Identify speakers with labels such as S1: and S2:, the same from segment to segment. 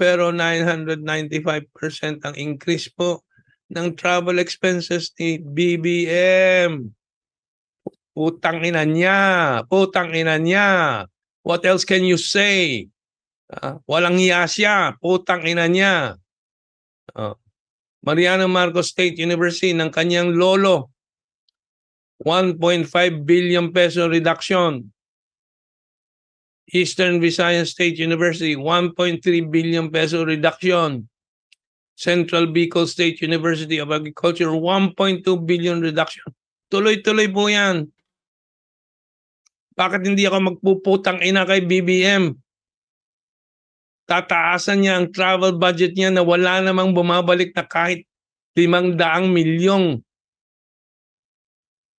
S1: pero 995% ang increase po ng travel expenses ni BBM. Putang ina niya. Putang ina niya. What else can you say? Walang hiya siya. Putang ina niya. Mariano Marcos State University ng kanyang lolo. 1.5 billion peso reduction. Eastern Visayas State University, 1.3 billion peso reduction. Central Bicol State University of Agriculture, 1.2 billion reduction. Tuloy-tuloy po yan. Bakit hindi ako magpuputang ina kay BBM? Tataasan niya ang travel budget niya na wala namang bumabalik na kahit 500 milyong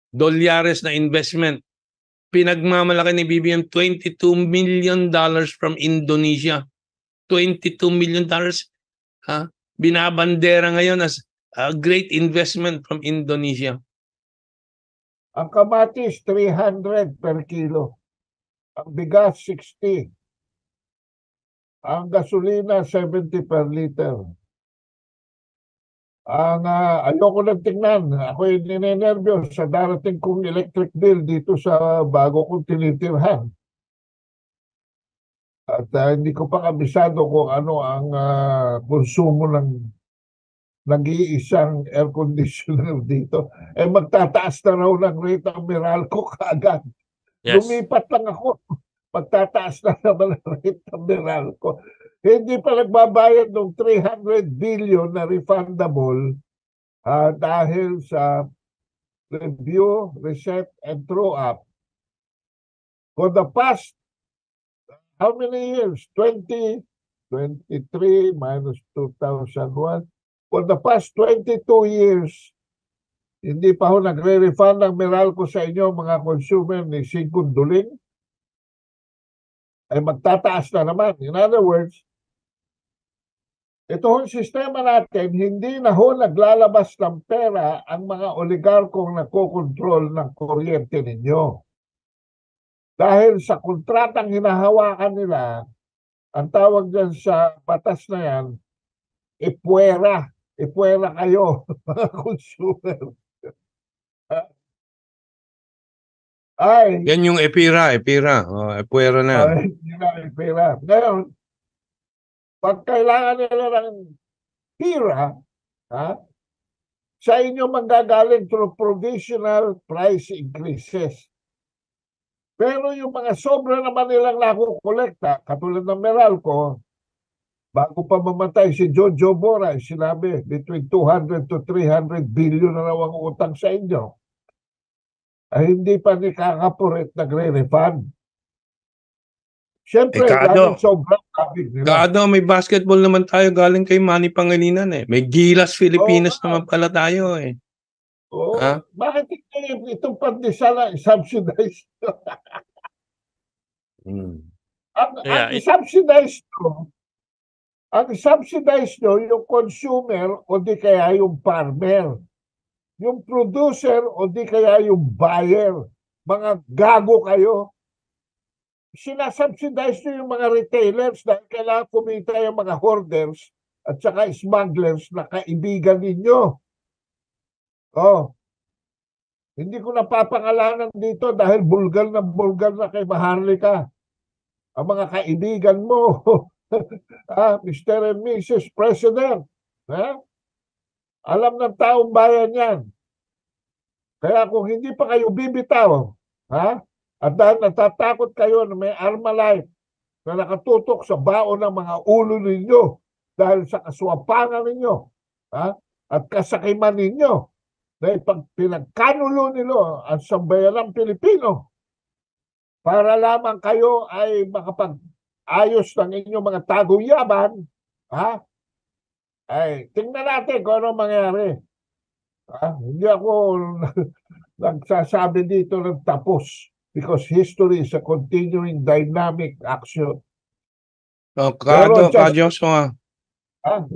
S1: dolyares na investment. Pinagmamalaki ni BBM $22 million from Indonesia. $22 million. Binabandera ngayon as a great investment from Indonesia.
S2: Ang kamatis, 300 per kilo. Ang bigas, 60. Ang gasolina, 70 per liter. Ayoko nang tingnan. Ako'y ninenervyos sa darating kong electric bill dito sa bago kong tinitirhan. At hindi ko pa kabisado kung ano ang konsumo ng nag-iisang air conditioner dito. Magtataas na raw ng rate ang Meralco kaagad. Yes. Lumipat lang ako. Magtataas na naman ang rate ng Meralco. Hindi pa nagbabayad ng 300 billion na refundable dahil sa review, reset, and throw-up. For the past, how many years? 23 minus 2001. For the past 22 years, hindi pa ho nagre-refund ng Meralco sa inyo, mga consumer, ni Singkong Duling. Ay magtataas na naman. In other words, ito hong sistema natin, hindi na ho naglalabas ng pera ang mga oligarkong nakokontrol ng kuryente ninyo. Dahil sa kontratang hinahawakan nila, ang tawag dyan sa batas na yan, ipuwera. Ipuwera kayo, mga consumer.
S1: Yan yung EPIRA. Ipuwera na.
S2: EPIRA. Ngayon, pag kailangan nila ng pira, sa inyo manggagaling through provisional price increases. Pero yung mga sobra naman nilang nakukolekta, katulad ng Meralco, bago pa mamatay si Jojo Bora, sinabi, between 200 to 300 billion na raw ang utang sa inyo. Ay hindi pa ni Kakapurit nagre-refund. Siyempre, dahil sobrang kabig nila.
S1: Kado, may basketball naman tayo galing kay Manny Pangilinan eh. May Gilas Filipinas naman pala tayo eh.
S2: Bakit itong pandesal na subsidized? Ang subsidized nyo, yung consumer o di kaya yung farmer. Yung producer o di kaya yung buyer. Mga gago kayo. Sinasubsidize nyo yung mga retailers dahil kailangan kumita yung mga hoarders at saka smugglers na kaibigan ninyo. Hindi ko napapangalanan dito dahil bulgar na kay Maharlika. Ang mga kaibigan mo, Mr. and Mrs. President, alam ng taong bayan yan. Kaya kung hindi pa kayo bibitaw, at dahil natatakot kayo na may Armalite na nakatutok sa baon ng mga ulo ninyo dahil sa kaswapangan ninyo at kasakiman ninyo na pinagkanulo nilo ang sambayanang Pilipino para lamang kayo ay makapag-ayos ng inyong mga taguyaban, ay tingnan natin kung ano mangyari. Hindi ako nagsasabi dito ng tapos. Because history is a continuing dynamic action.
S1: Kado.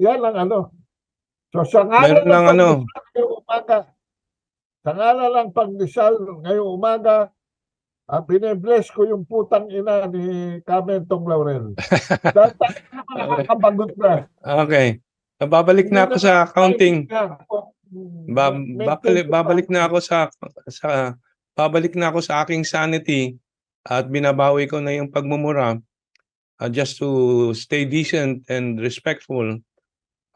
S2: Yan lang So sa ngalan ng pagdesal ngayong umaga, Bine-bless ko yung putang ina ni Camentong Laurel. Dahil tayo naman nakakabagot na.
S1: Okay. Babalik na ako sa accounting. Babalik na ako babalik na ako sa aking sanity at binabawi ko na yung pagmumura just to stay decent and respectful.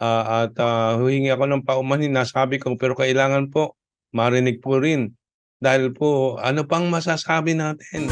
S1: At huhingi ako ng paumanhin, nasabi ko, pero kailangan po marinig po rin. Dahil po, ano pang masasabi natin?